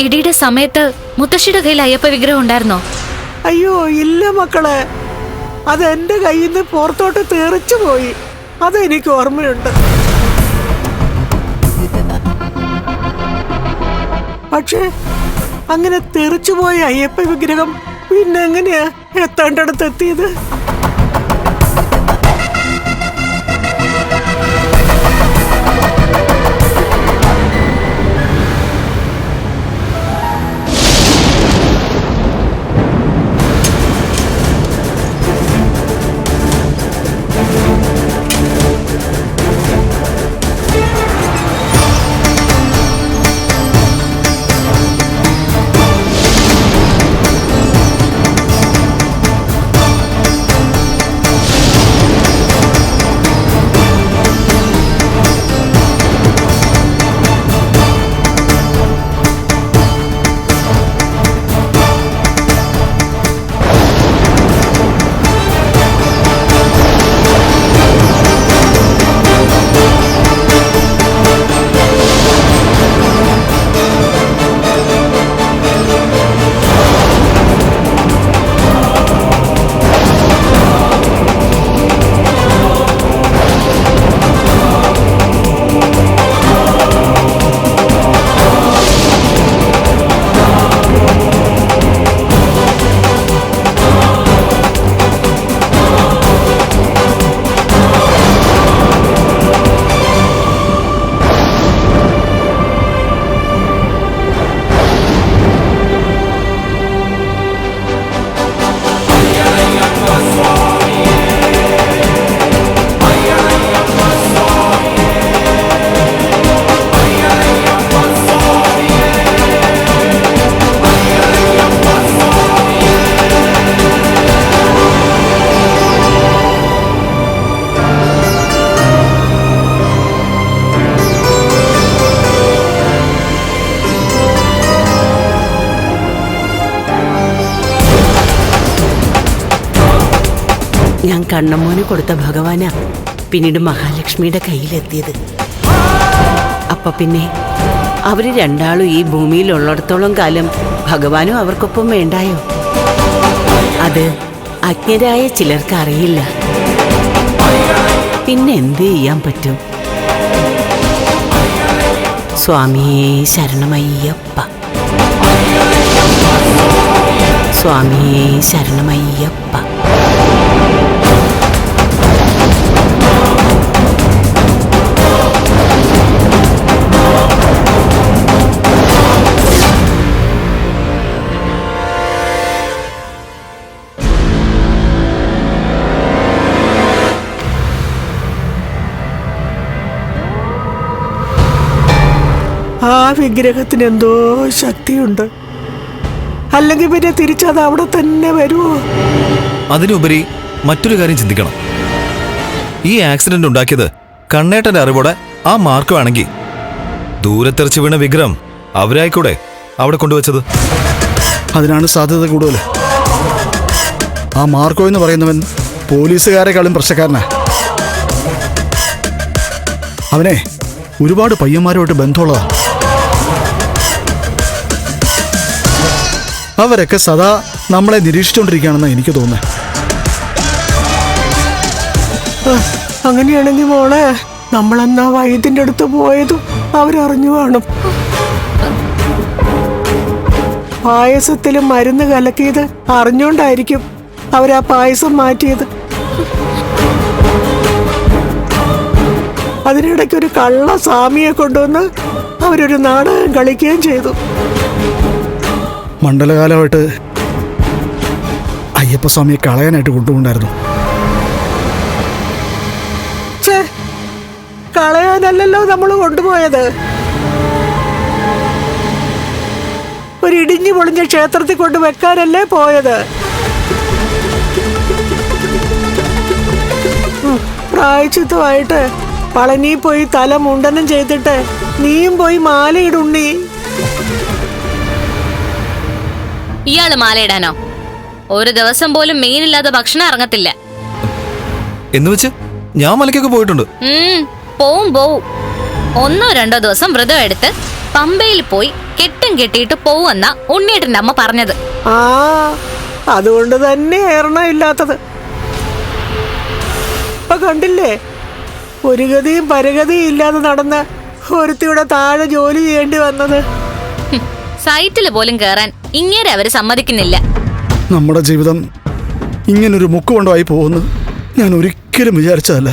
ഇടിയുടെ സമയത്ത് മുത്തശ്ശിയുടെ കയ്യിൽ അയ്യപ്പ വിഗ്രഹം ഉണ്ടായിരുന്നോ? അയ്യോ ഇല്ല മക്കളെ, അത് എന്റെ കയ്യിൽ നിന്ന് പുറത്തോട്ട് തെറിച്ചു പോയി. അതെനിക്ക് ഓർമ്മയുണ്ട്. പക്ഷേ അങ്ങനെ തെറിച്ചുപോയ അയ്യപ്പ വിഗ്രഹം പിന്നെ എങ്ങനെയാ എത്തേണ്ടടുത്ത് എത്തിയത്? ഞാൻ കണ്ണമ്മോന് കൊടുത്ത ഭഗവാനാ പിന്നീട് മഹാലക്ഷ്മിയുടെ കയ്യിലെത്തിയത്. അപ്പൊ പിന്നെ അവര് രണ്ടാളും ഈ ഭൂമിയിലുള്ളിടത്തോളം കാലം ഭഗവാനും അവർക്കൊപ്പം വേണ്ടായോ? അത് അജ്ഞരായ ചിലർക്ക് അറിയില്ല. പിന്നെ എന്ത് ചെയ്യാൻ പറ്റും? സ്വാമിയേ ശരണമയ്യപ്പ, സ്വാമിയേ ശരണമയ്യപ്പ. ആ വിഗ്രഹത്തിന് എന്തോ ശക്തിയുണ്ട്. അല്ലെങ്കിൽ പിന്നെ തിരിച്ചത് അവിടെ തന്നെ വരുമോ? അതിനുപരി മറ്റൊരു കാര്യം ചിന്തിക്കണം. ഈ ആക്സിഡന്റ് ഉണ്ടാക്കിയത് കണ്ണേട്ടന്റെ അറിവോടെ ആ മാർക്കോ ആണെങ്കിൽ ദൂരത്തെറിച്ച് വീണ വിഗ്രഹം അവരായിക്കൂടെ അവിടെ കൊണ്ടുവച്ചത്? അതിനാണ് സാധ്യത കൂടുതൽ. ആ മാർക്കോ എന്ന് പറയുന്നവൻ പോലീസുകാരെക്കാളും പ്രശ്നക്കാരനാ. അവനെ ഒരുപാട് പയ്യന്മാരുമായിട്ട് ബന്ധമുള്ളതാണ്. അവരൊക്കെ സദാ നമ്മളെ നിരീക്ഷിച്ചുകൊണ്ടിരിക്കുകയാണെന്ന് എനിക്ക് തോന്നുന്നത്. അങ്ങനെയാണെങ്കിൽ മോളെ, നമ്മളെന്നാ വൈദ്യന്റെ അടുത്ത് പോയതും അവരറിഞ്ഞു കാണും. പായസത്തിലും മരുന്ന് കലക്കിയത് അറിഞ്ഞോണ്ടായിരിക്കും അവരാ പായസം മാറ്റിയത്. അതിനിടയ്ക്ക് ഒരു കള്ള സ്വാമിയെ കൊണ്ടുവന്ന് അവരൊരു നാടകം കളിക്കുകയും ചെയ്തു. മണ്ഡലകാലമായിട്ട് അയ്യപ്പസ്വാമിയെ കളയാനായിട്ട് കൊണ്ടുപോണ്ടായിരുന്നു. കളയാനല്ലല്ലോ നമ്മൾ കൊണ്ടുപോയത്. ഒരു ഇടിഞ്ഞു പൊളിഞ്ഞ ക്ഷേത്രത്തിൽ കൊണ്ട് വെക്കാനല്ലേ പോയത്. പ്രായച്ചിത്തമായിട്ട് പളനി പോയി തല മുണ്ടനം ചെയ്തിട്ട് നീയും പോയി മാലയിടുണ്ണി. ഇയാള് മാലയിടാനോ? ഒരു ദിവസം പോലും മീനില്ലാതെ ഭക്ഷണം ഇറങ്ങത്തില്ല. എന്ന് വെച്ച് ഞാൻ മലക്കൊക്കെ പോയിട്ടുണ്ട്. പോവും. 1-2 ദിവസം വ്രതം എടുത്ത് പമ്പയിൽ പോയി കെട്ടും കെട്ടിയിട്ട് പോവെന്ന ഉണ്ണിയേട്ടന്റെ അമ്മ പറഞ്ഞത്. ആ അതുകൊണ്ട് തന്നെ എറണം ഇല്ലാത്തത്. ഇപ്പൊ കണ്ടില്ലേ, ഒരു ഗതിയും പരഗതിയും ഇല്ലാതെ നടന്ന ഒരുത്തിയുടെ താഴെ ജോലി ചെയ്യേണ്ടി വന്നത്. സൈറ്റിൽ പോലും കേറാൻ ഇങ്ങേരെ അവര് സമ്മതിക്കുന്നില്ല. നമ്മുടെ ജീവിതം ഇങ്ങനൊരു മുക്കുകൊണ്ടായി പോകുന്നു ഞാൻ ഒരിക്കലും വിചാരിച്ചതല്ല.